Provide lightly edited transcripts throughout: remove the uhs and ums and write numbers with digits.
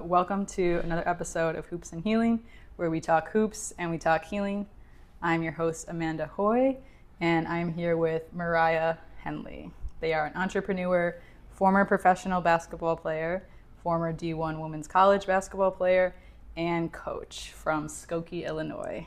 Welcome to another episode of Hoops and Healing, where we talk hoops and we talk healing. I'm your host, Amanda Hoy, and I'm here with Mariyah Henley. They are an entrepreneur, former professional basketball player, former D1 women's college basketball player, and coach from Skokie, Illinois.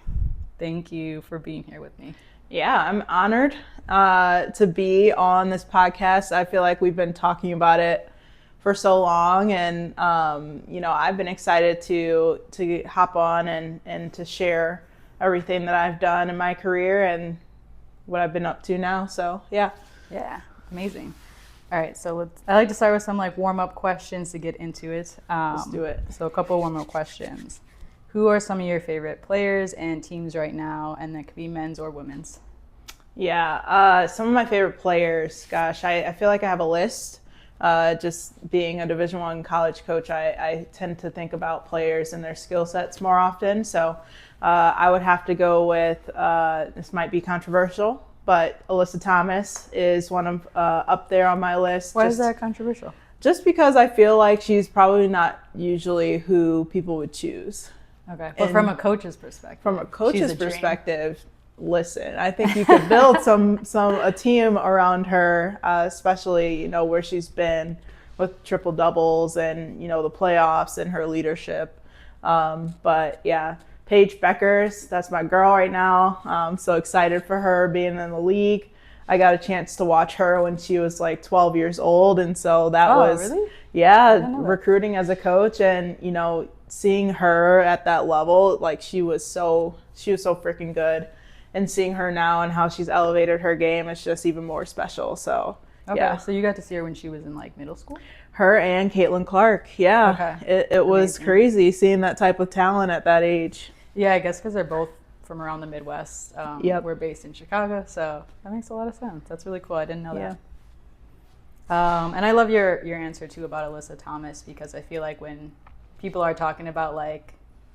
Thank you for being here with me. Yeah, I'm honored to be on this podcast. I feel like we've been talking about it for so long, and I've been excited to hop on and to share everything that I've done in my career and what I've been up to now. So yeah, amazing. All right, so I like to start with some warm-up questions to get into it. Let's do it. So a couple warm-up questions. Who are some of your favorite players and teams right now? And that could be men's or women's. Yeah, some of my favorite players. Gosh, I feel like I have a list. Just being a Division I college coach, I tend to think about players and their skill sets more often. So I would have to go with, this might be controversial, but Alyssa Thomas is one of up there on my list. Why is that controversial? Just because I feel like she's probably not usually who people would choose. Okay, but from a coach's perspective. From a coach's perspective, listen, I think you could build a team around her, especially, where she's been with triple doubles and, the playoffs and her leadership. But yeah, Paige Beckers, that's my girl right now. I'm so excited for her being in the league. I got a chance to watch her when she was 12 years old. And so that was, really? Yeah, recruiting as a coach and, seeing her at that level, she was so freaking good. And seeing her now and how she's elevated her game is just even more special. So, okay, yeah. So you got to see her when she was in middle school? Her and Caitlin Clark, yeah. Okay. It was crazy seeing that type of talent at that age. Yeah, I guess because they're both from around the Midwest. Yep. We're based in Chicago, so that makes a lot of sense. That's really cool. I didn't know that. And I love your answer too about Alyssa Thomas, because I feel like when people are talking about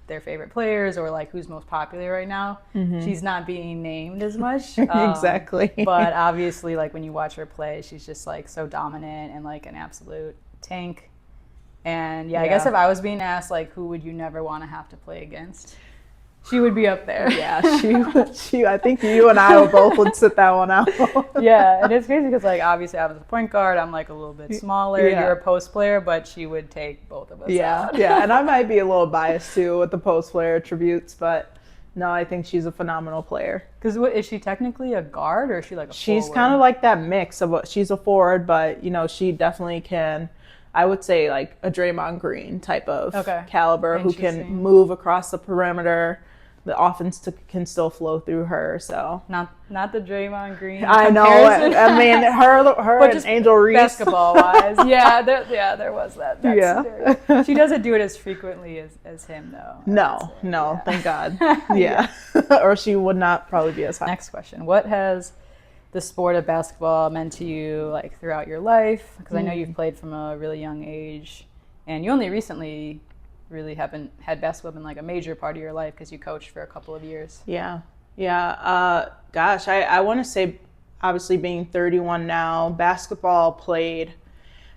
their favorite players or who's most popular right now, she's not being named as much. Exactly. But obviously, when you watch her play, she's just so dominant and an absolute tank. And I guess if I was being asked who would you never want to have to play against, she would be up there. Yeah, she. I think you and I would sit that one out. Yeah, and it's crazy because obviously I was a point guard. I'm a little bit smaller. Yeah. You're a post player, but she would take both of us out. Yeah, and I might be a little biased too with the post player attributes, but no, I think she's a phenomenal player. Because is she technically a guard or is she a forward? She's kind of that mix of she's a forward, but she definitely can. I would say a Draymond Green type of caliber who can move across the perimeter. The offense can still flow through her, so not the Draymond Green. I know. I mean, her and Angel Reese. Basketball wise, there was that. She doesn't do it as frequently as him, though. No, thank God. Yeah, or she would not probably be as high. Next question: what has the sport of basketball meant to you throughout your life? Because I know you've played from a really young age, and you only recently really haven't had basketball been a major part of your life because you coached for a couple of years. Yeah. Gosh, I want to say, obviously being 31 now, basketball played,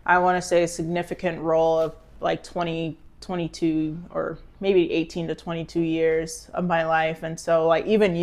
I want to say, a significant role of 22 or maybe 18 to 22 years of my life. And so even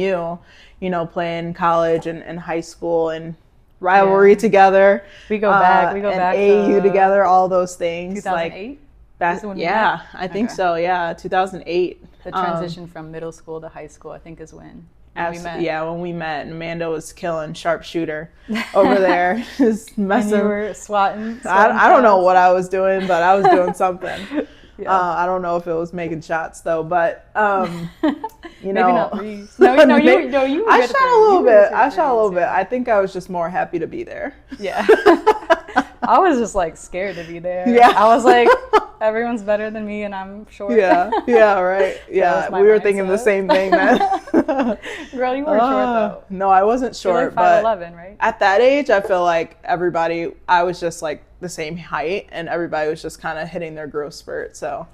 playing college and high school and rivalry together. We go back and AAU together, all those things. 2008? I think so. Yeah, 2008. The transition from middle school to high school, I think, is when we met. Yeah, when we met. Amanda was killing sharpshooter over there. Just messing. And you were swatting I don't know what I was doing, but I was doing something. I don't know if it was making shots though, but maybe not threes. No, you. I shot a little bit. I think I was just more happy to be there. Yeah. I was just scared to be there. Yeah. I was everyone's better than me and I'm short. Yeah, right. Yeah, we were thinking the same thing then. Girl, you weren't short though. No, I wasn't short. You're 5'11", right? At that age, I feel everybody, I was just the same height and everybody was just kind of hitting their growth spurt. So,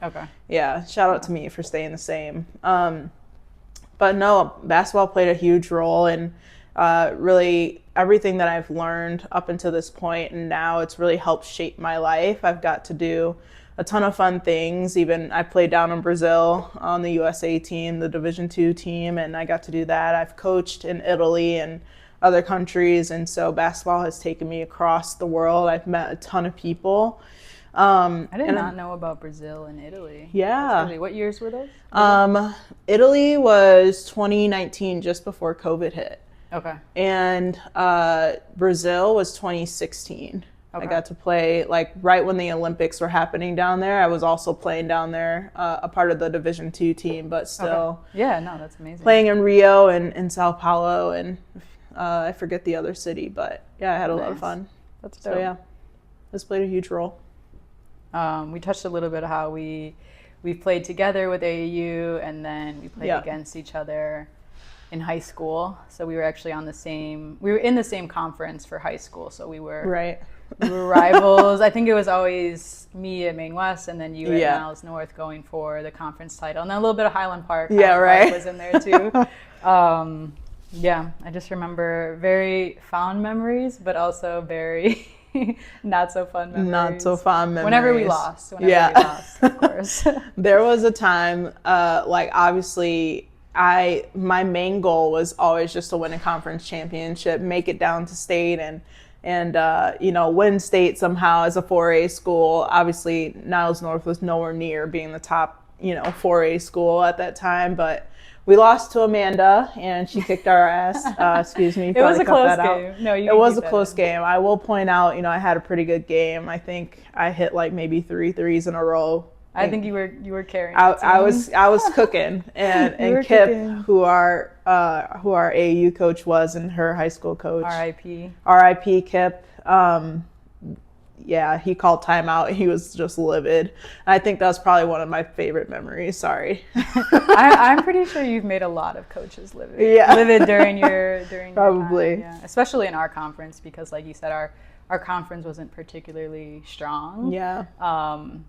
yeah, shout out to me for staying the same. But no, basketball played a huge role in really everything that I've learned up until this point, and now it's really helped shape my life. I've got to do a ton of fun things. Even I played down in Brazil on the USA team, the Division II team, and I got to do that. I've coached in Italy and other countries, and so basketball has taken me across the world. I've met a ton of people. I did not know about Brazil and Italy. Yeah. What years were those? Italy was 2019, just before COVID hit. Okay. And Brazil was 2016. Okay. I got to play like right when the Olympics were happening down there. I was also playing down there, a part of the Division II team, but still. Okay. Yeah, no, that's amazing. Playing in Rio and in Sao Paulo, and I forget the other city, but yeah, I had a lot of fun. That's dope. So yeah, this played a huge role. We touched a little bit how we played together with AAU, and then we played against each other in high school. So we were actually we were in the same conference for high school. So we were rivals. I think it was always me at Maine West, and then you at Niles North going for the conference title, and then a little bit of Highland Park. Park was in there too. I just remember very fond memories, but also very not so fun memories. Not so fun memories. Whenever we lost, of course. There was a time, obviously, my main goal was always just to win a conference championship, make it down to state, and win state somehow as a 4A school. Obviously, Niles North was nowhere near being the top, 4A school at that time, but we lost to Amanda, and she kicked our ass. Excuse me. It was a close game. No, it was a close game. I will point out, I had a pretty good game. I think I hit like maybe 3 threes in a row. I think you were carrying. I was cooking, and Kip, cooking. who our AAU coach was, and her high school coach. R.I.P. Kip. He called timeout. He was just livid. I think that's probably one of my favorite memories. Sorry. I'm pretty sure you've made a lot of coaches livid. Yeah. Livid during your probably. Your time. Yeah. Especially in our conference, because like you said, our conference wasn't particularly strong. Yeah.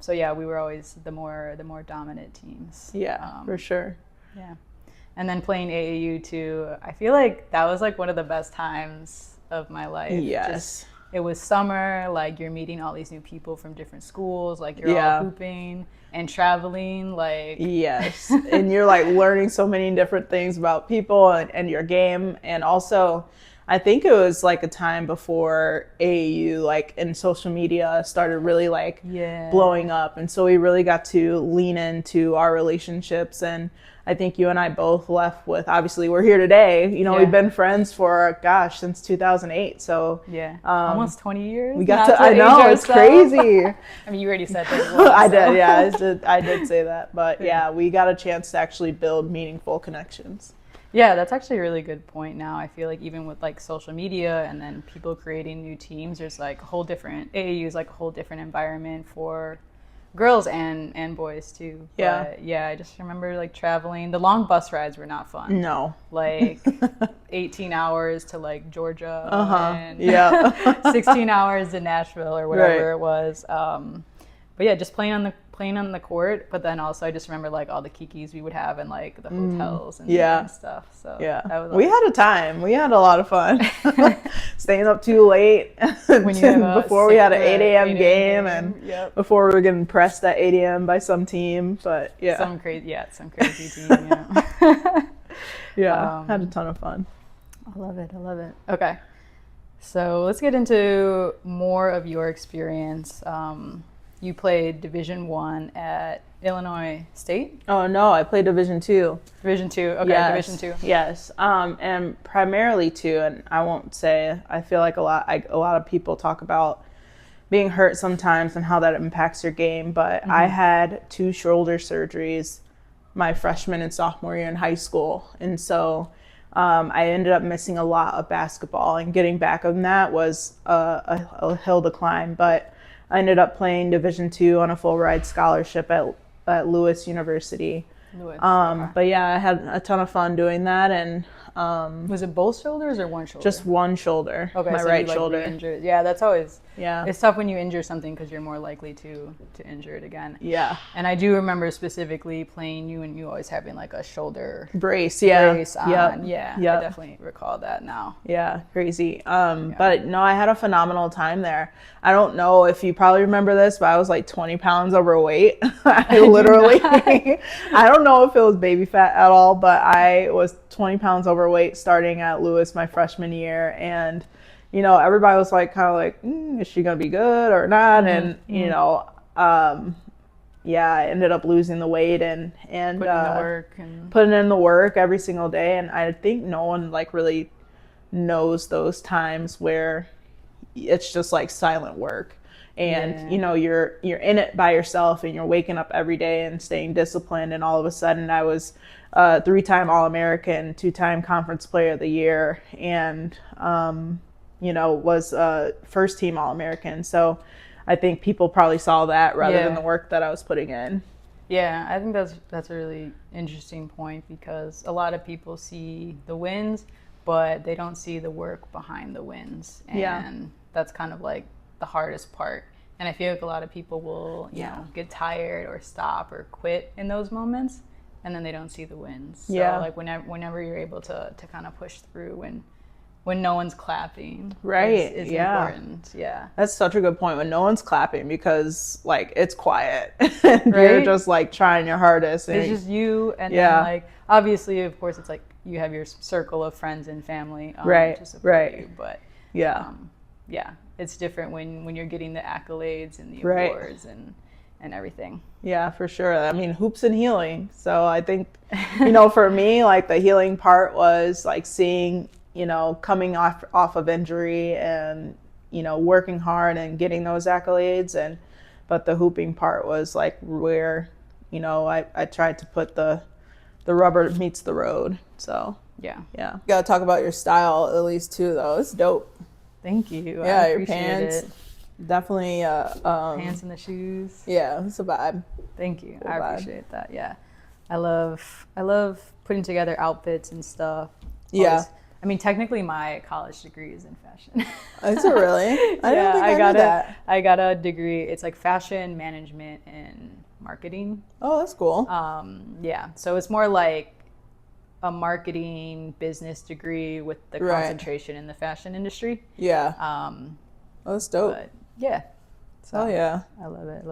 We were always the more dominant teams. Yeah, for sure. Yeah. And then playing AAU too, I feel like that was like one of the best times of my life. Yes. It was summer, like you're meeting all these new people from different schools, like you're all hooping and traveling, like. Yes, and you're like learning so many different things about people and your game. And also, I think it was like a time before AAU, like in social media started really like blowing up. And so we really got to lean into our relationships, and I think you and I both left with, obviously we're here today, we've been friends for, since 2008. So almost 20 years. We got I know, it's crazy. I mean, you already said that as well. I did, yeah, I did say that. But we got a chance to actually build meaningful connections. Yeah, that's actually a really good point now. I feel like even with like social media and then people creating new teams, there's like a whole different, AAU is like a whole different environment for girls and boys too. But I just remember like traveling. The long bus rides were not fun. No. Like 18 hours to like Georgia and 16 hours to Nashville or whatever it was. But yeah, just playing on the court, but then also I just remember like all the kikis we would have in like the hotels and stuff. So that was we had a time. We had a lot of fun. Staying up too late before we had an 8 a.m. game and before we were getting pressed at 8 a.m. by some team. But some crazy team. Had a ton of fun. I love it. Okay, so let's get into more of your experience. You played Division I at Illinois State? Oh, no, I played Division II. Division II, okay, yes. Division II. Yes, and primarily too, and I won't say, I feel like a lot of people talk about being hurt sometimes and how that impacts your game, but I had 2 shoulder surgeries my freshman and sophomore year in high school, and so I ended up missing a lot of basketball, and getting back on that was a hill to climb, but I ended up playing Division II on a full ride scholarship at Lewis University. But I had a ton of fun doing that, and Was it both shoulders or one shoulder? Just one shoulder, okay, my so right you, like, shoulder. re-injured. Yeah, that's always, Yeah. it's tough when you injure something because you're more likely to injure it again. Yeah. And I do remember specifically playing you and you always having like a shoulder Brace, yeah. brace on. Yep. Yeah, Yep. I definitely recall that now. Yeah, crazy. But no, I had a phenomenal time there. I don't know if you probably remember this, but I was like 20 pounds overweight. I literally, I don't know if it was baby fat at all, but I was 20 pounds overweight starting at Lewis my freshman year. And, you know, everybody was like, kind of like, is she going to be good or not? And, you know, yeah, I ended up losing the weight and Putting in the work and putting in the work every single day. And I think no one like really knows those times where it's just like silent work. And you know, you're in it by yourself and you're waking up every day and staying disciplined. And all of a sudden I was 3-time All-American, 2-time Conference Player of the Year, and you know, was first team All-American. So I think people probably saw that rather than the work that I was putting in. Yeah, I think that's a really interesting point because a lot of people see the wins, but they don't see the work behind the wins. And that's kind of like the hardest part. And I feel like a lot of people will, you know, get tired or stop or quit in those moments, and then they don't see the wins. So like whenever you're able to kind of push through when no one's clapping, right? is important. Yeah, that's such a good point. When no one's clapping, because like it's quiet, and you're just like trying your hardest. It's just you, and then like obviously, of course, it's like you have your circle of friends and family, to support you. But yeah, it's different when you're getting the accolades and the awards and everything. Yeah, for sure. I mean, hoops and healing. So I think, you know, for me, like the healing part was like seeing, you know, coming off of injury and, you know, working hard and getting those accolades. But the hooping part was like where, you know, I tried to put the rubber meets the road. So yeah. You gotta talk about your style at least too, though. It's dope. Thank you. Yeah, I your appreciate pants. it. Definitely Pants and the shoes. Yeah, it's a vibe. Thank you. Cool I vibe. appreciate that. Yeah. I love putting together outfits and stuff. Yeah. I mean, technically my college degree is in fashion. Is it really? I don't think I knew that. I got a degree. It's like fashion management and marketing. Oh, that's cool. Yeah. So it's more like a marketing business degree with the concentration in the fashion industry. Yeah. Oh, that's dope. But yeah. So yeah. I love it.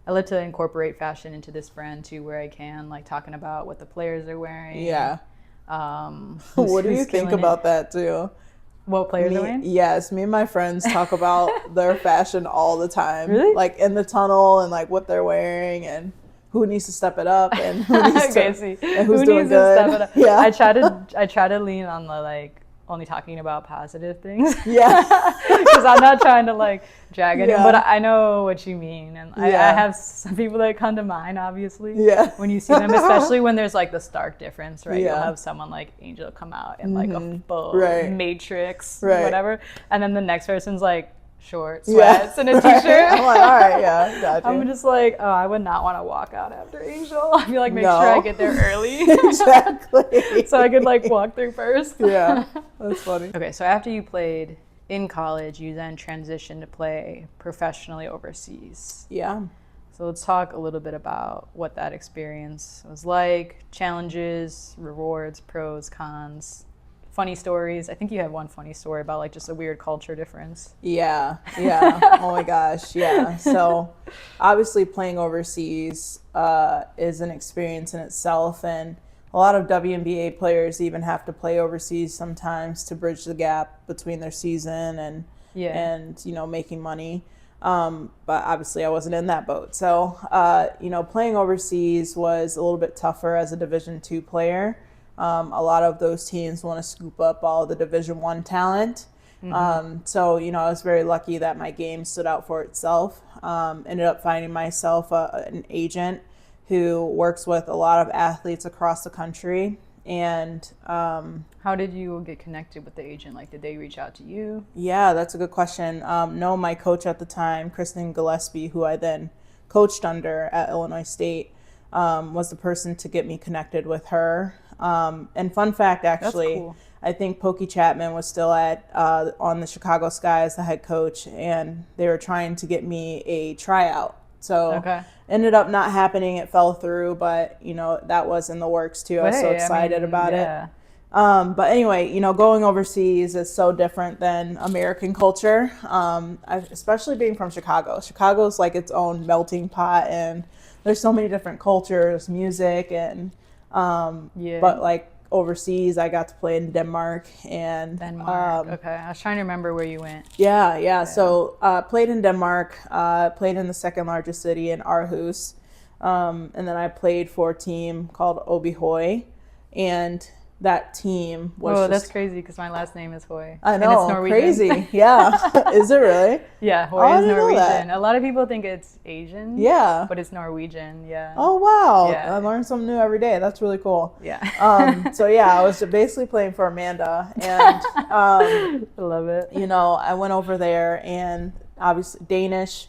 I love to incorporate fashion into this brand too, where I can, like talking about what the players are wearing. Yeah. What do you think about that too? What players are wearing? Yes, me and my friends talk about their fashion all the time. Really? Like in the tunnel and like what they're wearing and who needs to step it up and who needs and who's doing good. To step it up? Yeah. I try to lean on the like only talking about positive things. Yeah. Because I'm not trying to like drag anyone, but I know what you mean. And I have some people that come to mind, obviously. Yeah. When you see them, especially when there's like the stark difference, right? Yeah. You'll have someone like Angel come out in like a full matrix, whatever. And then the next person's like short sweats and a t-shirt. I'm like, all right, yeah, gotcha. I'm just like, oh, I would not want to walk out after Angel. I feel like make sure I get there early. Exactly. So I could like walk through first. Yeah, that's funny. Okay, so after you played in college, you then transitioned to play professionally overseas. Yeah. So let's talk a little bit about what that experience was like, challenges, rewards, pros, cons, funny stories. I think you have one funny story about like just a weird culture difference. Yeah. Oh my gosh. Yeah. So obviously playing overseas is an experience in itself, and a lot of WNBA players even have to play overseas sometimes to bridge the gap between their season and you know, making money. But obviously I wasn't in that boat. So you know, playing overseas was a little bit tougher as a Division II player. A lot of those teams want to scoop up all the Division I talent. So, you know, I was very lucky that my game stood out for itself. Ended up finding myself an agent who works with a lot of athletes across the country. And how did you get connected with the agent? Like, did they reach out to you? Yeah, that's a good question. No, my coach at the time, Kristen Gillespie, who I then coached under at Illinois State, was the person to get me connected with her. And fun fact, actually, cool. I think Pokey Chapman was still on the Chicago Sky as the head coach, and they were trying to get me a tryout. So ended up not happening. It fell through, but that was in the works too. I was so excited about it. But anyway, going overseas is so different than American culture, especially being from Chicago. Chicago's like its own melting pot, and there's so many different cultures, music, and but like overseas, I got to play in Denmark. Okay, I was trying to remember where you went. Yeah. So played in Denmark, played in the second largest city in Aarhus, and then I played for a team called Obihoy, and that team was that's crazy because my last name is Hoy. I know, and it's Norwegian. Crazy. Yeah. Is it really? Yeah, Hoy is Norwegian. A lot of people think it's Asian. Yeah. But it's Norwegian. Yeah. Oh wow. Yeah. I learn something new every day. That's really cool. Yeah. So yeah, I was basically playing for Amanda, and I love it. I went over there, and obviously Danish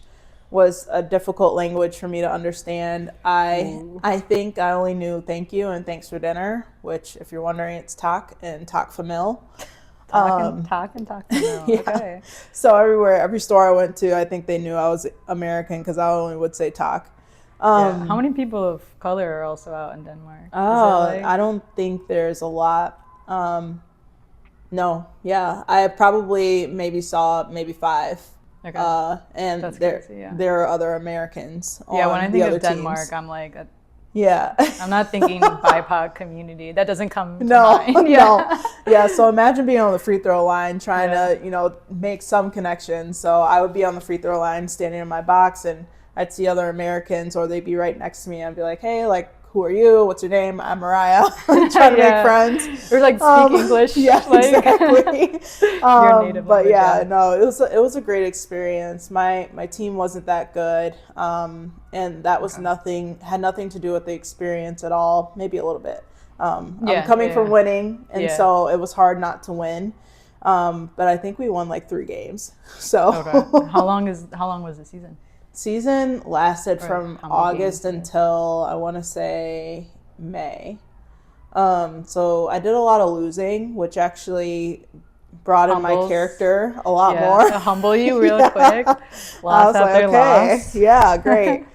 was a difficult language for me to understand. I think I only knew thank you and thanks for dinner, which, if you're wondering, it's tak and tak for mill. Talk and talk to know. Yeah. Okay. So every store I went to, I think they knew I was American because I only would say tak. How many people of color are also out in Denmark? I don't think there's a lot. No, yeah, I probably saw 5. Okay. And that's crazy, there are other Americans. Yeah, when I think of Denmark, teams. I'm like, yeah. I'm not thinking BIPOC community. That doesn't come to mind. No. Yeah, so imagine being on the free throw line trying to, make some connections. So I would be on the free throw line standing in my box, and I'd see other Americans, or they'd be right next to me. I'd be like, hey, like, who are you? What's your name? I'm Mariyah. Trying to make friends. Or like speak English. Yeah, exactly. Your native but language, no, it was a great experience. My team wasn't that good, and that was had nothing to do with the experience at all. Maybe a little bit. I'm coming from winning, and so it was hard not to win. But I think we won like 3 games. So How long was the season? Season lasted from August until I want to say May. So I did a lot of losing, which actually brought in my character a lot more. To humble you real quick. Loss after loss. Yeah, great.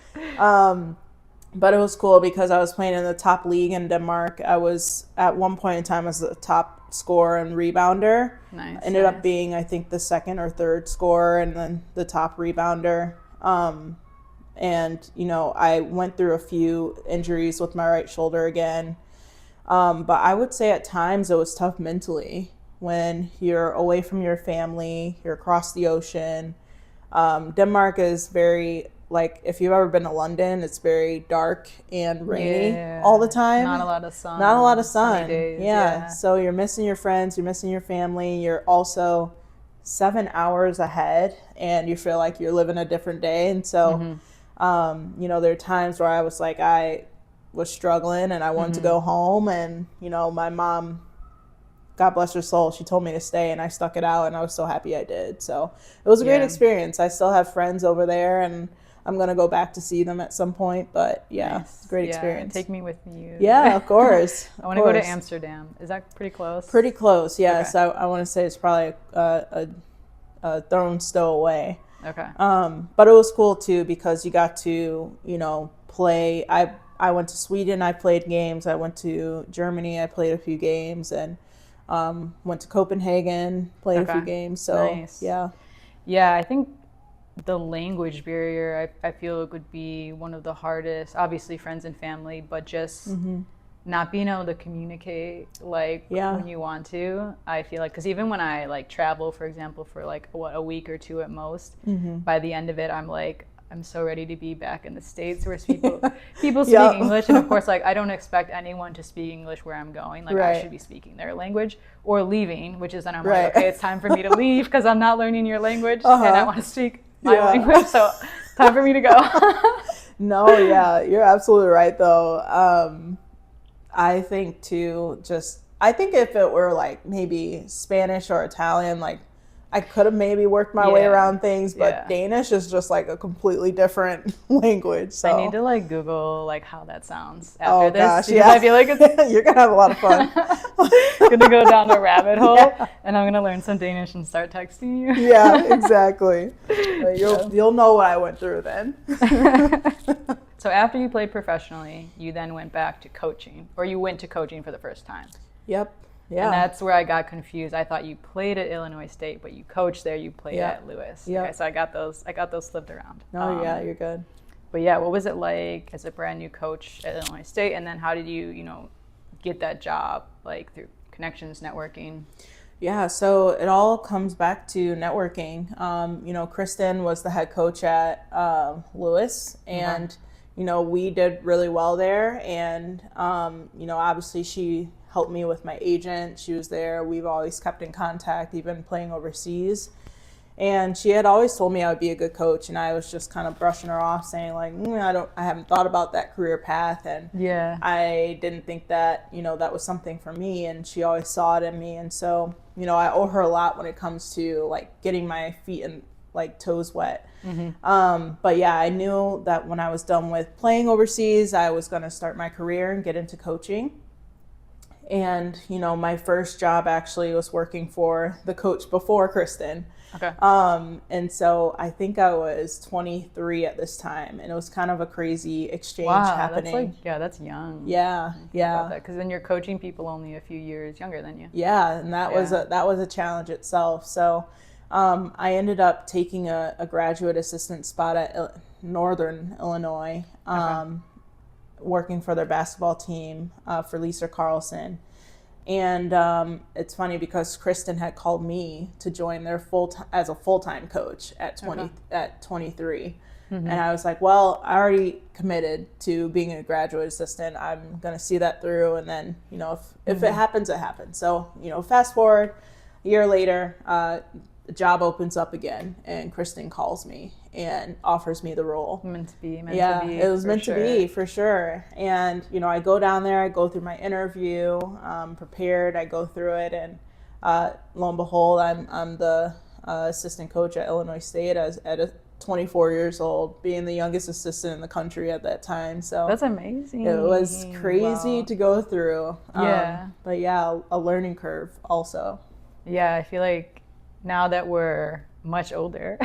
But it was cool because I was playing in the top league in Denmark. I was at one point in time as the top scorer and rebounder. Nice. Ended up being, I think, the second or third scorer and then the top rebounder. And I went through a few injuries with my right shoulder again. But I would say at times it was tough mentally when you're away from your family, you're across the ocean. Denmark is very, like, if you've ever been to London, it's very dark and rainy all the time. Not a lot of sun. Days, yeah. So you're missing your friends, you're missing your family. You're also 7 hours ahead, and you feel like you're living a different day. And so, there are times where I was like, I was struggling and I wanted to go home. And, my mom, God bless her soul, she told me to stay, and I stuck it out, and I was so happy I did. So it was a great experience. I still have friends over there, and I'm going to go back to see them at some point. But great experience. Take me with you. Yeah, of course. I want to go to Amsterdam. Is that pretty close? Pretty close, yes. Okay. I want to say it's probably a thrown stow away. Okay. But it was cool too because you got to, play. I went to Sweden, I played games. I went to Germany, I played a few games, and went to Copenhagen, played a few games. So nice. Yeah, I think the language barrier, I feel it would be one of the hardest. Obviously, friends and family, but just not being able to communicate when you want to. I feel like, because even when I travel, for example, for a week or 2 at most, by the end of it, I'm like, I'm so ready to be back in the States where people speak English. And of course, I don't expect anyone to speak English where I'm going. I should be speaking their language or leaving, which is then I'm like, okay, it's time for me to leave because I'm not learning your language and I want to speak my language. So time for me to go. No, yeah, you're absolutely right though. I think too, I think if it were maybe Spanish or Italian, I could have maybe worked my way around things, but Danish is just like a completely different language. So I need to like Google like how that sounds after this. Gosh, because I feel like it's you're gonna have a lot of fun. gonna go down a rabbit hole, and I'm gonna learn some Danish and start texting you. Yeah, exactly. You'll know what I went through then. So after you played professionally, you then went back to coaching, or you went to coaching for the first time. Yep. Yeah. And that's where I got confused. I thought you played at Illinois State, but you coached there. You played at Lewis. Yeah. Okay, so I got those flipped around. Oh yeah, you're good. But yeah, what was it like as a brand new coach at Illinois State? And then how did you, get that job, like through connections, networking? Yeah, so it all comes back to networking. Kristen was the head coach at Lewis, and we did really well there. And obviously she helped me with my agent. She was there. We've always kept in contact, even playing overseas. And she had always told me I would be a good coach, and I was just kind of brushing her off, saying like, I haven't thought about that career path, and I didn't think that that was something for me. And she always saw it in me, and so I owe her a lot when it comes to like getting my feet and like toes wet. But yeah, I knew that when I was done with playing overseas, I was going to start my career and get into coaching. And my first job actually was working for the coach before Kristen. Okay. And so I think I was 23 at this time, and it was kind of a crazy exchange happening. That's young. Yeah. Because then you're coaching people only a few years younger than you. Yeah, and that was a challenge itself. So I ended up taking a graduate assistant spot at Northern Illinois, working for their basketball team for Lisa Carlson. And it's funny because Kristen had called me to join their as a full-time coach at 23. And I was like, well, I already committed to being a graduate assistant. I'm going to see that through. And then, if it happens, it happens. So, fast forward a year later, the job opens up again, and Kristen calls me and offers me the role. Meant to be. It was meant to be, for sure. And, I go down there, I go through my interview, prepared, I go through it, and lo and behold, I'm the assistant coach at Illinois State at 24 years old, being the youngest assistant in the country at that time. So that's amazing. It was crazy to go through. But a learning curve also. Yeah, I feel like now that we're much older,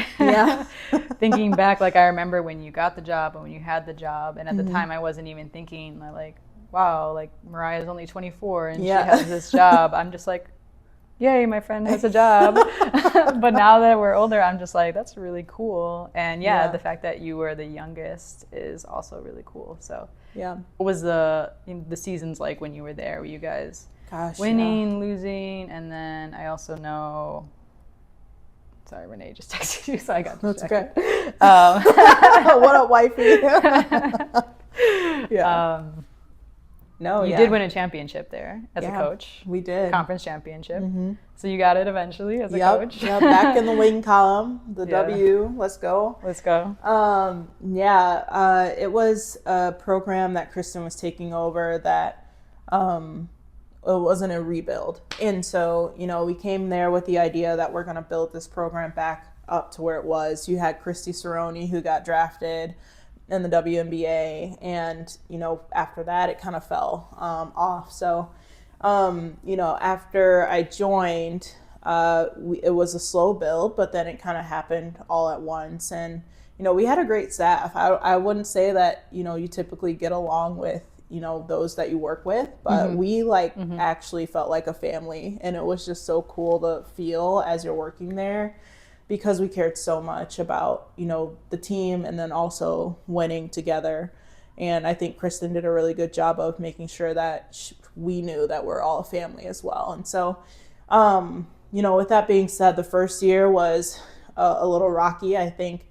thinking back, like I remember when you got the job and when you had the job, and at the time I wasn't even thinking like, wow, like Mariah's only 24 and she has this job. I'm just like, yay, my friend has a job. But now that we're older, I'm just like, that's really cool. And the fact that you were the youngest is also really cool. So what was the seasons like when you were there? Were you guys winning, losing? And then I also know, sorry, Renee just texted you, so I got this. That's okay. What up, wifey? You did win a championship there as a coach. We did. Conference championship. So you got it eventually as a coach. Yeah, back in the win column, the W. Let's go. Let's go. It was a program that Kristen was taking over that it wasn't a rebuild. And so, we came there with the idea that we're going to build this program back up to where it was. You had Christy Cerrone, who got drafted in the WNBA. And, after that, it kind of fell off. So, after I joined, it was a slow build, but then it kind of happened all at once. And, we had a great staff. I wouldn't say that, you typically get along with those that you work with, but we actually felt like a family, and it was just so cool to feel as you're working there, because we cared so much about the team and then also winning together. And I think Kristen did a really good job of making sure that we knew that we're all a family as well. And so with that being said, the first year was a little rocky. I think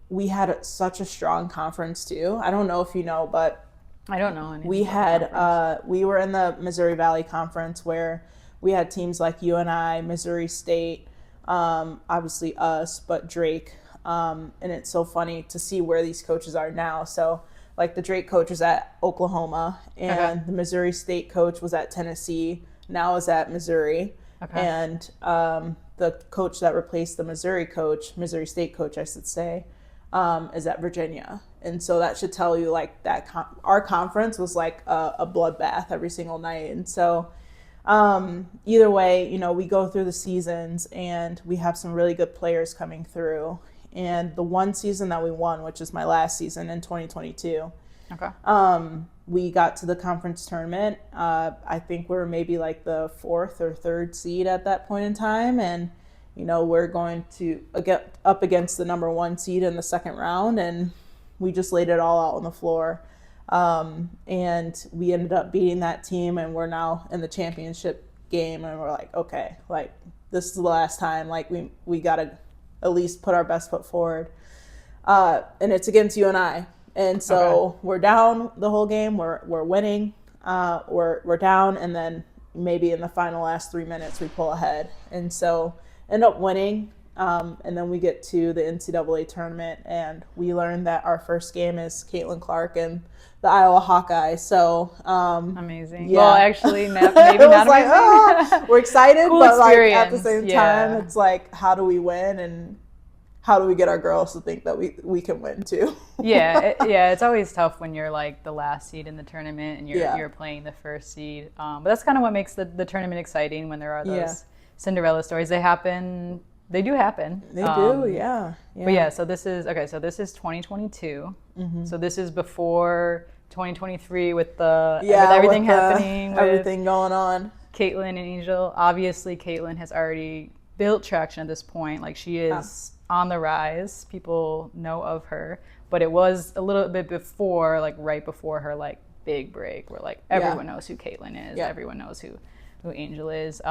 we had such a strong conference too. I don't know if you know, but I don't know. We were in the Missouri Valley Conference, where we had teams like UNI, Missouri State, obviously us, but Drake. And it's so funny to see where these coaches are now. So like the Drake coach was at Oklahoma, and the Missouri State coach was at Tennessee, now is at Missouri. And the coach that replaced the Missouri State coach, I should say, is at Virginia. And so that should tell you like that our conference was like a bloodbath every single night. And so either way, you know, we go through the seasons and we have some really good players coming through. And the one season that we won, which is my last season in 2022, we got to the conference tournament. I think we were maybe like the 4th or 3rd seed at that point in time. And, you know, we're going to get up against the number 1 seed in the second round. And we just laid it all out on the floor. And we ended up beating that team, and we're now in the championship game. And we're like, okay, like this is the last time, like we got to at least put our best foot forward. And it's against UNI. And so we're down the whole game. We're winning. We're down, and then maybe in the final last 3 minutes we pull ahead, and so end up winning. And then we get to the NCAA tournament, and we learn that our first game is Caitlin Clark and the Iowa Hawkeyes. So amazing. Yeah. Well, actually, maybe not like, amazing. We're excited, Cool but like experience. at the same time, it's like, how do we win, and how do we get our girls to think that we can win too? It's always tough when you're like the last seed in the tournament and you're playing the first seed. But that's kind of what makes the tournament exciting when there are those Cinderella stories. They happen. They do happen. They do, yeah. But yeah, so this is 2022. Mm-hmm. So this is before 2023 with with everything happening, with everything going on. Caitlin and Angel. Obviously, Caitlin has already built traction at this point. Like she is on the rise. People know of her, but it was a little bit before, like right before her like big break, where like everyone knows who Caitlin is. Everyone knows who Angel is.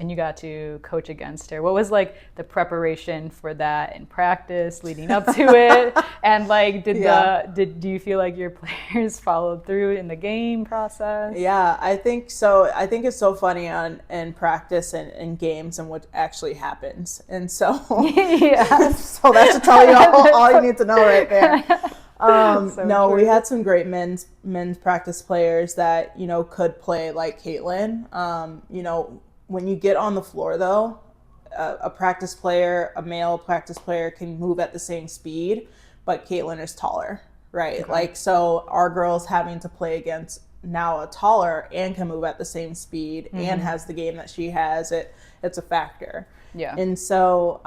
And you got to coach against her. What was like the preparation for that in practice leading up to it? And like, do you feel like your players followed through in the game process? Yeah, I think so. I think it's so funny in practice and in games and what actually happens. And so, so that should tell you all you need to know right there. We had some great men's practice players that, you know, could play like Caitlin. You know, when you get on the floor, though, a male practice player can move at the same speed, but Caitlin is taller, right? Okay. Like, so our girls having to play against now a taller and can move at the same speed and has the game that she has, it's a factor. Yeah. And so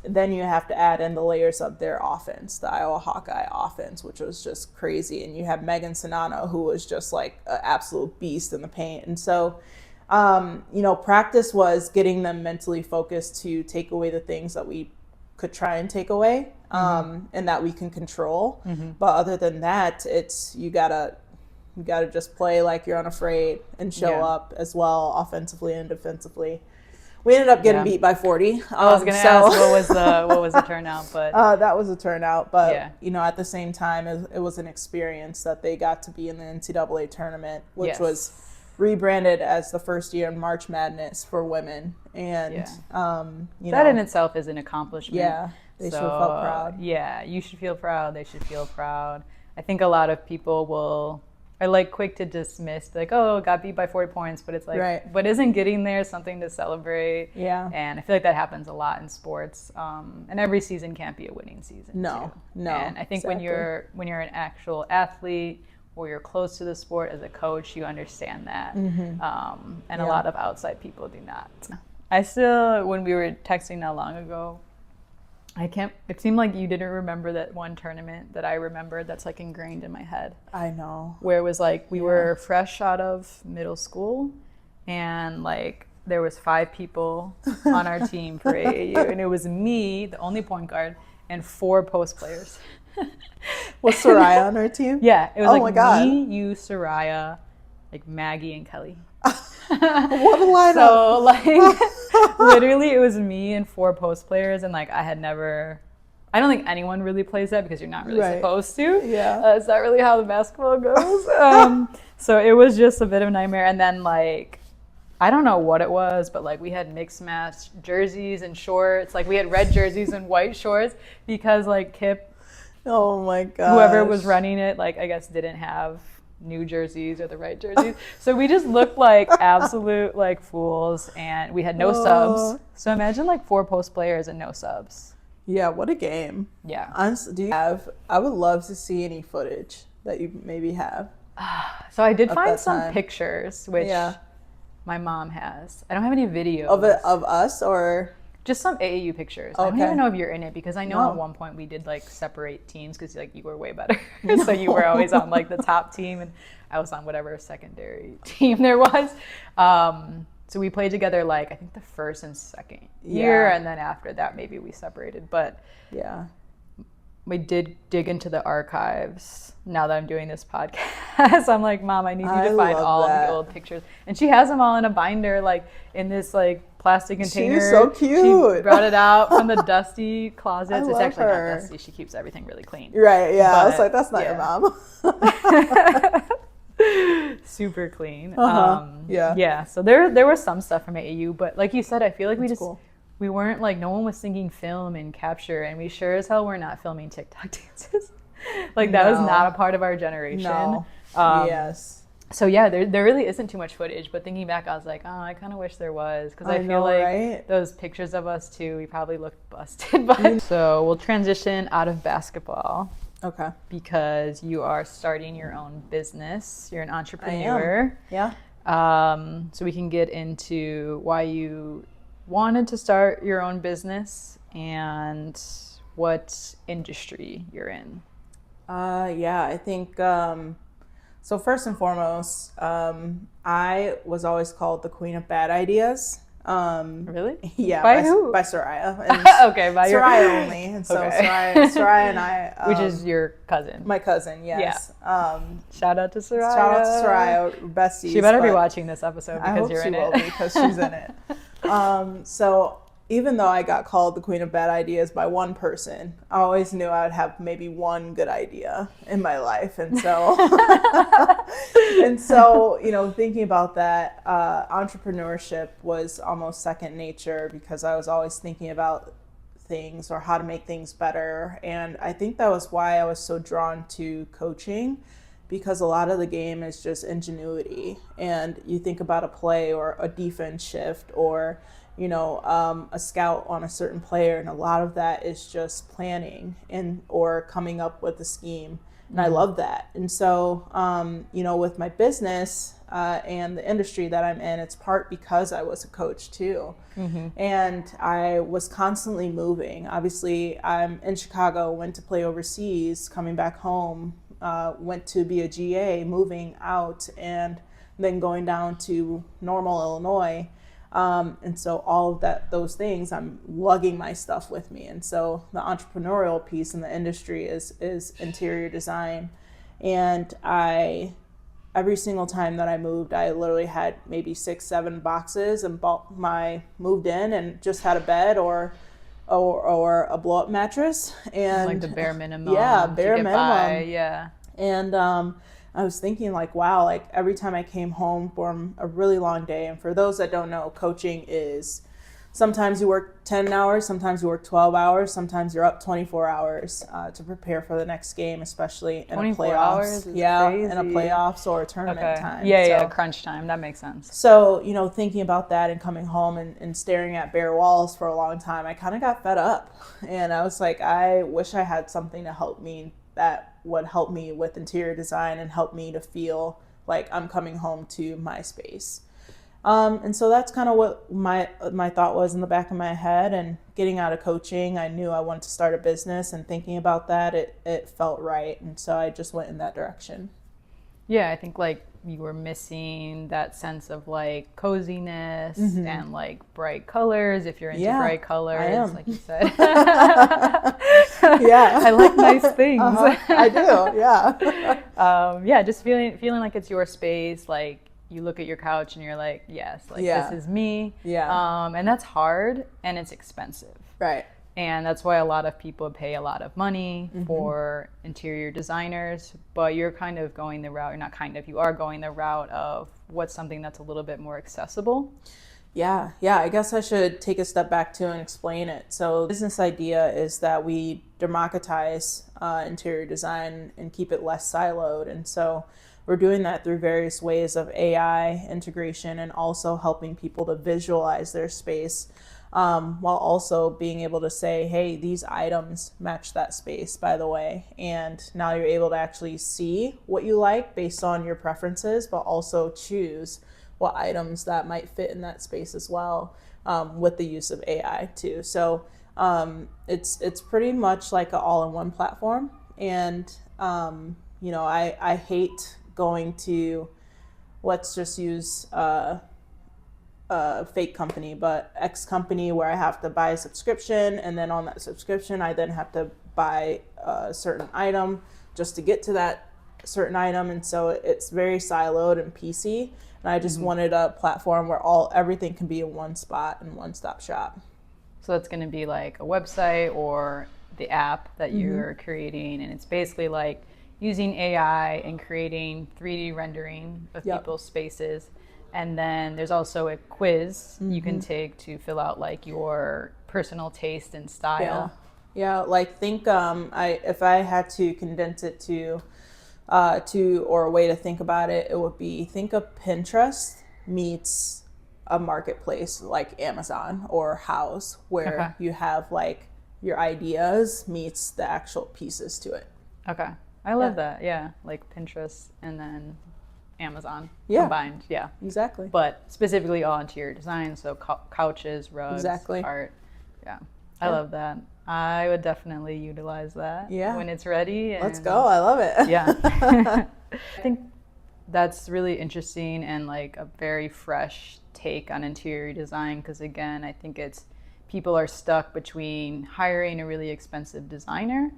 then you have to add in the layers of their offense, the Iowa Hawkeye offense, which was just crazy. And you have Megan Sonano, who was just like an absolute beast in the paint. And so you know, practice was getting them mentally focused to take away the things that we could try and take away, and that we can control. But other than that, it's you gotta just play like you're unafraid and show up as well, offensively and defensively. We ended up getting beat by 40. I was gonna ask what was the turnout, but that was a turnout. But you know, at the same time, it was an experience that they got to be in the NCAA tournament, which was rebranded as the first year in March Madness for women. And you that know, in itself is an accomplishment. Yeah, they should have felt proud. Yeah, you should feel proud. They should feel proud. I think a lot of people are like quick to dismiss, like, oh, got beat by 40 points, but it's like, but isn't getting there something to celebrate? Yeah. And I feel like that happens a lot in sports. And every season can't be a winning season. No. And I think when you're an actual athlete, or you're close to the sport as a coach, you understand that. And a lot of outside people do not. I still, when we were texting not long ago, it seemed like you didn't remember that one tournament that I remembered that's like ingrained in my head. I know. Where it was like, we were fresh out of middle school, and like there was 5 people on our team for AAU, and it was me, the only point guard, and 4 post players. Was Soraya on our team? Yeah, it was me, you, Soraya, like Maggie and Kelly. What a lineup! So like, literally, it was me and 4 post players, and like I don't think anyone really plays that because you're not really supposed to. Yeah, it's not really how the basketball goes. So it was just a bit of a nightmare, and then like, I don't know what it was, but like we had mixed match jerseys and shorts. Like we had red jerseys and white shorts because like Kip. Oh my god! Whoever was running it, like I guess didn't have new jerseys or the right jerseys. So we just looked like absolute like fools, and we had no subs. So imagine like 4 post players and no subs. Yeah, what a game. Yeah. Honestly, I would love to see any footage that you maybe have. So I did At find that some time. pictures, which my mom has. I don't have any videos. Of us or? Just some AAU pictures. I don't even know if you're in it, because I know at one point we did like separate teams, because like you were way better. So you were always on like the top team, and I was on whatever secondary team there was. So we played together like I think the first and second year, and then after that maybe we separated. But yeah, we did dig into the archives. Now that I'm doing this podcast, I'm like, Mom, I need you to find all of the old pictures. And she has them all in a binder, like in this like plastic container. She's so cute. She brought it out from the dusty closets. It's actually her. not dusty. She keeps everything really clean. Right, yeah. But, I was like, that's not your mom. Super clean. Yeah. So there was some stuff from AAU, but like you said, I feel like Cool. we weren't like, no one was thinking film and capture, and we sure as hell were not filming TikTok dances. Like that was not a part of our generation. No. Yes. So yeah, there really isn't too much footage, but thinking back, I was like, oh, I kind of wish there was, because I feel like those pictures of us too, we probably looked busted. But so we'll transition out of basketball. Okay. Because you are starting your own business. You're an entrepreneur. I am. Yeah. So we can get into why you wanted to start your own business and what industry you're in. I think, so first and foremost, I was always called the queen of bad ideas. Really? Yeah. By who? By Soraya. Okay, by Soraya only. And so Soraya and I. Which is your cousin. My cousin, yes. Yeah. Shout out to Soraya. Shout out to Soraya, besties. She better be watching this episode because you're in it. I hope she will, because she's in it. So even though I got called the queen of bad ideas by one person, I always knew I would have maybe one good idea in my life. And so, thinking about that, entrepreneurship was almost second nature, because I was always thinking about things or how to make things better. And I think that was why I was so drawn to coaching, because a lot of the game is just ingenuity. And you think about a play or a defense shift or a scout on a certain player, and a lot of that is just planning or coming up with a scheme. And I love that. And so, with my business and the industry that I'm in, it's part because I was a coach too. Mm-hmm. And I was constantly moving. Obviously, I'm in Chicago, went to play overseas, coming back home, went to be a GA, moving out, and then going down to Normal, Illinois. And so all of those things, I'm lugging my stuff with me. And so the entrepreneurial piece in the industry is interior design. And every single time that I moved, I literally had maybe 6-7 boxes and moved in and just had a bed or a blow up mattress. And like the bare minimum. Yeah, bare minimum. By, yeah. And, I was thinking like, wow, like every time I came home from a really long day, and for those that don't know, coaching is sometimes you work 10 hours, sometimes you work 12 hours, sometimes you're up 24 hours to prepare for the next game, especially in a 24 playoffs. hours is crazy. In a playoffs or a tournament time. Yeah, crunch time. That makes sense. So, thinking about that and coming home and staring at bare walls for a long time, I kind of got fed up. And I was like, I wish I had something to help me that would help me with interior design and help me to feel like I'm coming home to my space. And so that's kind of what my thought was in the back of my head. And getting out of coaching, I knew I wanted to start a business, and thinking about that, it felt right. And so I just went in that direction. Yeah, I think like you were missing that sense of like coziness and like bright colors. If you're into bright colors, I am. like you said. Yeah, I like nice things. I do. Yeah. Just feeling like it's your space. Like you look at your couch and you're like, yes, like this is me. Yeah. And that's hard and it's expensive. Right. And that's why a lot of people pay a lot of money for interior designers, but you're kind of going the route, you are going the route of what's something that's a little bit more accessible. Yeah, I guess I should take a step back too and explain it. So the business idea is that we democratize interior design and keep it less siloed. And so we're doing that through various ways of AI integration and also helping people to visualize their space, while also being able to say, hey, these items match that space, by the way. And now you're able to actually see what you like based on your preferences, but also choose what items that might fit in that space as well, with the use of AI too. So it's pretty much like an all-in-one platform. And I hate going to, let's just use a fake company, but X company, where I have to buy a subscription, and then on that subscription I then have to buy a certain item just to get to that certain item. And so it's very siloed and PC, and I just wanted a platform where everything can be in one spot and one-stop shop. So that's going to be like a website or the app that you're creating, and it's basically like using AI and creating 3D rendering of people's spaces. And then there's also a quiz you can take to fill out like your personal taste and style. Yeah, like think if I had to condense it to or a way to think about it, it would be, think of Pinterest meets a marketplace like Amazon or House, where you have like your ideas meets the actual pieces to it. Okay. I love that. Yeah. Like Pinterest and then Amazon combined. Yeah. Exactly. But specifically all interior design. So couches, rugs, art. Yeah. I love that. I would definitely utilize that when it's ready. And let's go. I love it. Yeah. I think that's really interesting and like a very fresh take on interior design, because again, I think people are stuck between hiring a really expensive designer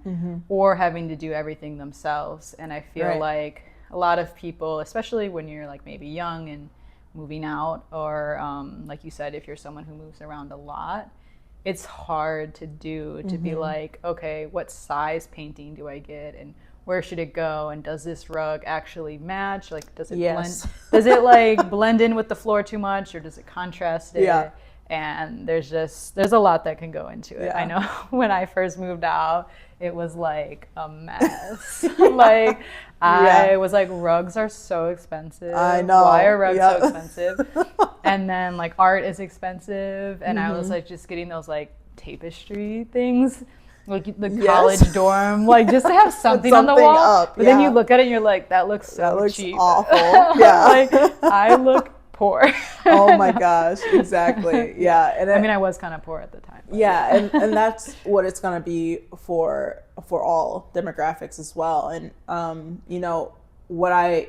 or having to do everything themselves. And I feel like a lot of people, especially when you're like maybe young and moving out, or like you said, if you're someone who moves around a lot, it's hard to be like, okay, what size painting do I get, and where should it go, and does this rug actually match? Like, does it blend? Does it like blend in with the floor too much, or does it contrast it? Yeah. And there's a lot that can go into it. Yeah. I know when I first moved out, it was like a mess. Like I was like, rugs are so expensive. I know. Why are rugs so expensive? And then like art is expensive. And I was like just getting those like tapestry things, like the college dorm, like just to have something on the wall. Up, but then you look at it and you're like, that looks so cheap. Awful. Yeah. Like I look poor. Oh my gosh, exactly. Yeah. And I mean, I was kind of poor at the time. Yeah, and that's what it's going to be for all demographics as well. And what I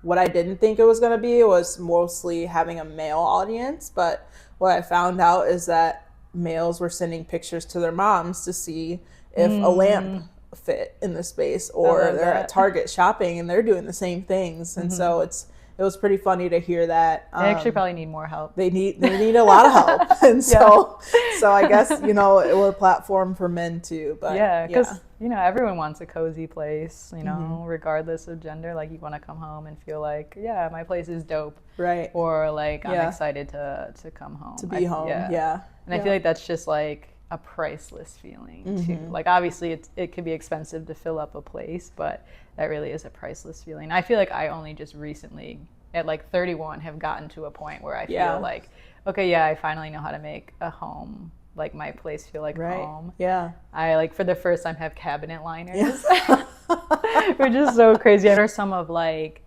didn't think it was going to be was mostly having a male audience, but what I found out is that males were sending pictures to their moms to see if a lamp fit in the space, or they're at Target shopping and they're doing the same things. And so it was pretty funny to hear that. They actually probably need more help. They need a lot of help. And so I guess, we're a platform for men too. But because, everyone wants a cozy place, regardless of gender. Like you want to come home and feel like, my place is dope. Right. Or like, I'm excited to come home. To be home, yeah. And I feel like that's just like a priceless feeling too. Like obviously it could be expensive to fill up a place, but that really is a priceless feeling. I feel like I only just recently at like 31 have gotten to a point where I feel like, okay, I finally know how to make a home, like my place feel like home. Yeah. I like for the first time have cabinet liners, which is so crazy. What are some of like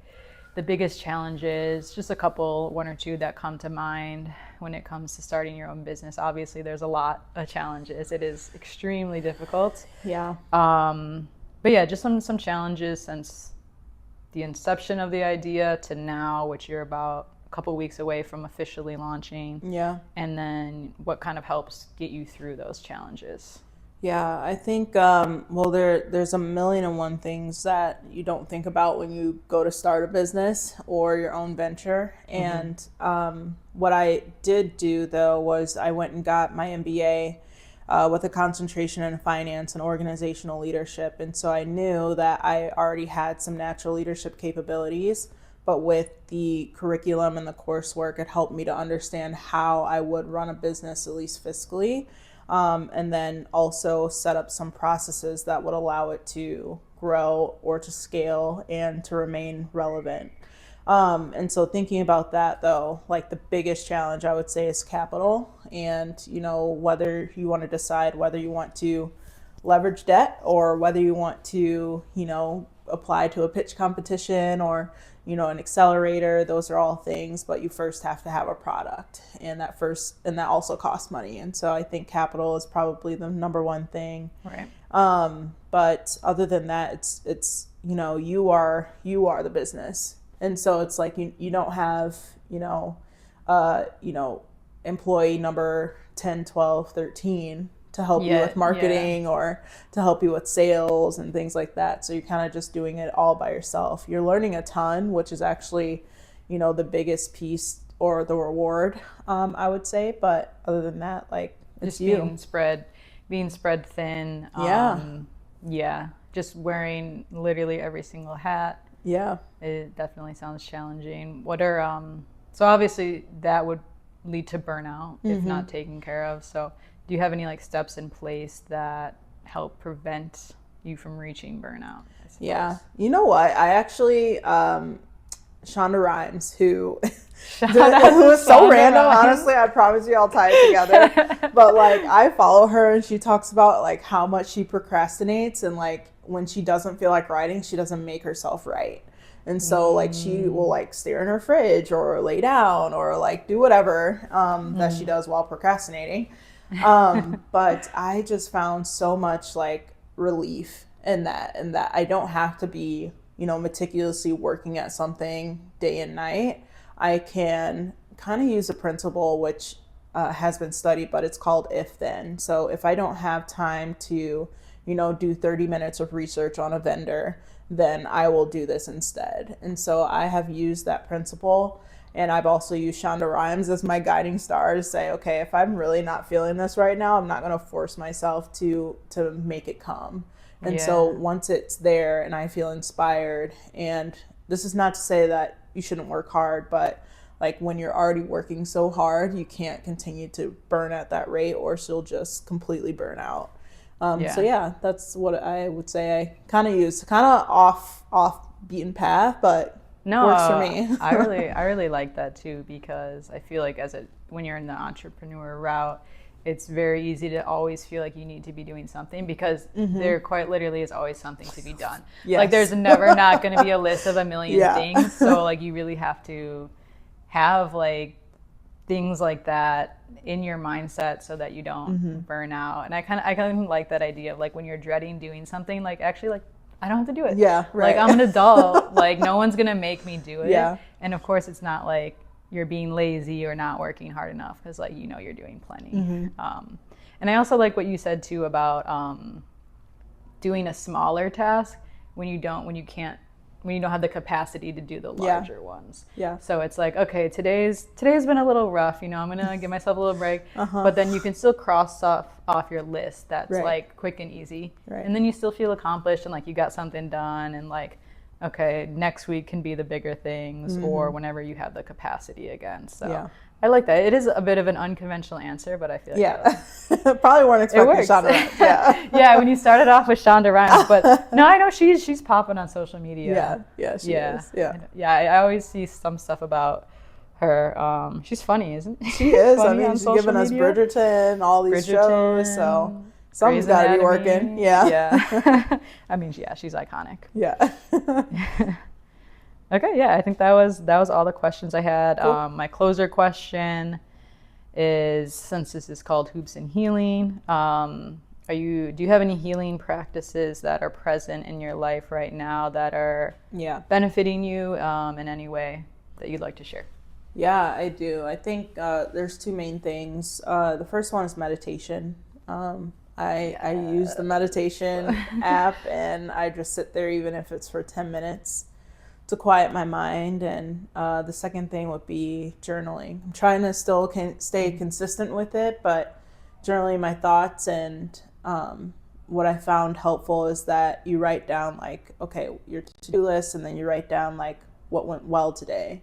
the biggest challenges, just a couple, one or two that come to mind when it comes to starting your own business? Obviously there's a lot of challenges. It is extremely difficult. Yeah. But yeah, just some challenges since the inception of the idea to now, which you're about a couple weeks away from officially launching. Yeah. And then what kind of helps get you through those challenges? Yeah, I think, there's a million and one things that you don't think about when you go to start a business or your own venture. And what I did do, though, was I went and got my MBA with a concentration in finance and organizational leadership. And so I knew that I already had some natural leadership capabilities, but with the curriculum and the coursework, it helped me to understand how I would run a business, at least fiscally. and then also set up some processes that would allow it to grow or to scale and to remain relevant. And so thinking about that though, like the biggest challenge I would say is capital, and whether you want to decide whether you want to leverage debt or whether you want to apply to a pitch competition or an accelerator. Those are all things, but you first have to have a product, and that also costs money. And so I think capital is probably the number one thing. Right. But other than that, it's you are the business. And so it's like you don't have employee number 10, 12, 13 to help you with marketing or to help you with sales and things like that. So you're kind of just doing it all by yourself. You're learning a ton, which is actually the biggest piece or the reward, I would say. But other than that, like, it's just being spread thin. Just wearing literally every single hat. Yeah, it definitely sounds challenging. What are so obviously that would lead to burnout if not taken care of. So do you have any like steps in place that help prevent you from reaching burnout? Yeah, you know what? I actually Shonda Rhimes, who is so random. Honestly, I promise you I'll tie it together. But like, I follow her and she talks about like how much she procrastinates, and like when she doesn't feel like writing, she doesn't make herself write. And so like she will like stare in her fridge or lay down or like do whatever that she does while procrastinating. But I just found so much like relief in that I don't have to be meticulously working at something day and night. I can kind of use a principle which has been studied, but it's called if then. So if I don't have time to do 30 minutes of research on a vendor, then I will do this instead. And so I have used that principle, and I've also used Shonda Rhimes as my guiding star to say, okay, if I'm really not feeling this right now, I'm not going to force myself to make it come. And so once it's there and I feel inspired, and this is not to say that you shouldn't work hard, but like when you're already working so hard, you can't continue to burn at that rate, or you'll just completely burn out. So yeah, that's what I would say. I kind of use off beaten path, but works for me. I really like that too, because I feel like when you're in the entrepreneur route, it's very easy to always feel like you need to be doing something, because there quite literally is always something to be done. Yes. Like there's never not going to be a list of a million things. So like you really have to have like things like that in your mindset so that you don't burn out. And I kind of like that idea of like when you're dreading doing something, like actually like I don't have to do it. Yeah, right. Like I'm an adult, like no one's gonna make me do it. Yeah. And of course it's not like you're being lazy or not working hard enough, because like you're doing plenty. And I also like what you said too about doing a smaller task when you don't have the capacity to do the larger ones. Yeah. So it's like, okay, today's been a little rough, I'm gonna give myself a little break. But then you can still cross off your list that's like quick and easy. Right. And then you still feel accomplished and like you got something done, and like, okay, next week can be the bigger things or whenever you have the capacity again. So I like that. It is a bit of an unconventional answer, but I feel like probably weren't expecting Shonda Rhimes. Yeah, when you started off with Shonda Rhimes, but no, I know she's popping on social media. She is. I always see some stuff about her. She's funny, isn't she? She is. I mean, she's giving us Bridgerton, all these shows, so something's got to be working. Yeah. I mean, she's iconic. Yeah. Okay, I think that was all the questions I had. Cool. My closer question is, since this is called Hoops and Healing, do you have any healing practices that are present in your life right now that are benefiting you in any way that you'd like to share? Yeah, I do. I think there's two main things. The first one is meditation. I use the meditation app, and I just sit there, even if it's for 10 minutes, to quiet my mind. And the second thing would be journaling. I'm trying to still stay consistent with it, but journaling my thoughts. And what I found helpful is that you write down like, okay, your to-do list, and then you write down like what went well today.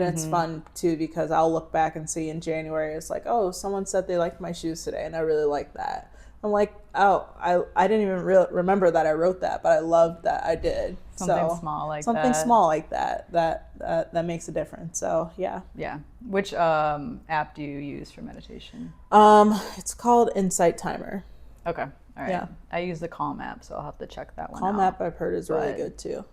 And it's fun too, because I'll look back and see in January, it's like, oh, someone said they liked my shoes today, and I really like that. I'm like, oh, I didn't even remember that I wrote that, but I loved that I did. Something small like something that. small like that makes a difference. So yeah. Yeah. Which app do you use for meditation? It's called Insight Timer. Okay. All right. Yeah. I use the Calm app, so I'll have to check that one Calm out. app I've heard is really good too.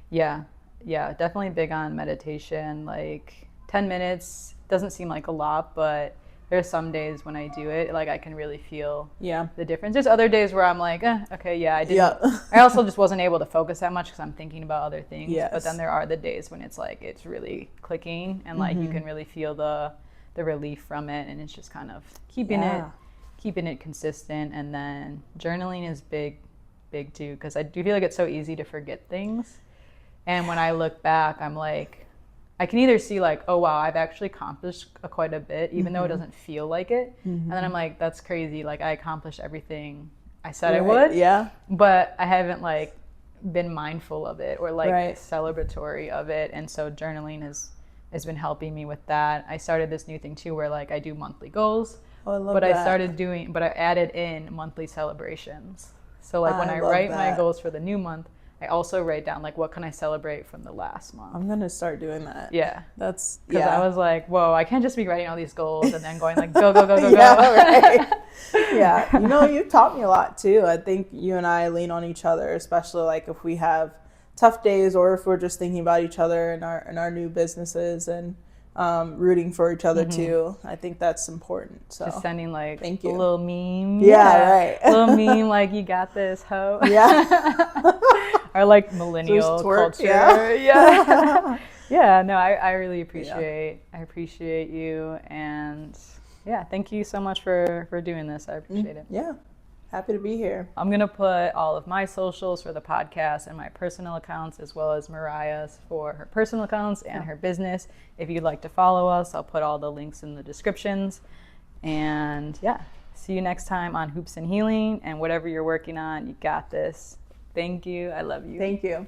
Yeah. Yeah. Definitely big on meditation. Like 10 minutes doesn't seem like a lot, but there's some days when I do it, like I can really feel the difference. There's other days where I'm like, okay, yeah, I didn't. Yeah. I also just wasn't able to focus that much because I'm thinking about other things. Yes. But then there are the days when it's like it's really clicking, and like you can really feel the relief from it, and it's just kind of keeping it consistent. And then journaling is big too, because I do feel like it's so easy to forget things. And when I look back, I'm like, I can either see like, oh wow, I've actually accomplished quite a bit, even though it doesn't feel like it. And then I'm like, that's crazy. Like I accomplished everything I said I would. Yeah. But I haven't like been mindful of it or like celebratory of it. And so journaling has been helping me with that. I started this new thing too, where like I do monthly goals. Oh, I love that. But I added in monthly celebrations. So like when I write my goals for the new month, I also write down like what can I celebrate from the last month. I'm gonna start doing that. Yeah, that's because I was like, whoa, I can't just be writing all these goals and then going like go go. Right. Yeah, you've taught me a lot too. I think you and I lean on each other, especially like if we have tough days or if we're just thinking about each other and our new businesses and rooting for each other too. I think that's important. So just sending like thank you. A little meme. Yeah, right. A little meme like you got this, ho. Yeah. Or like millennial culture. Yeah. Yeah. No, I really appreciate. I appreciate you, and thank you so much for doing this. I appreciate it. Yeah. Happy to be here. I'm going to put all of my socials for the podcast and my personal accounts, as well as Mariyah's for her personal accounts and her business. If you'd like to follow us, I'll put all the links in the descriptions. And see you next time on Hoops and Healing. And whatever you're working on, you got this. Thank you. I love you. Thank you.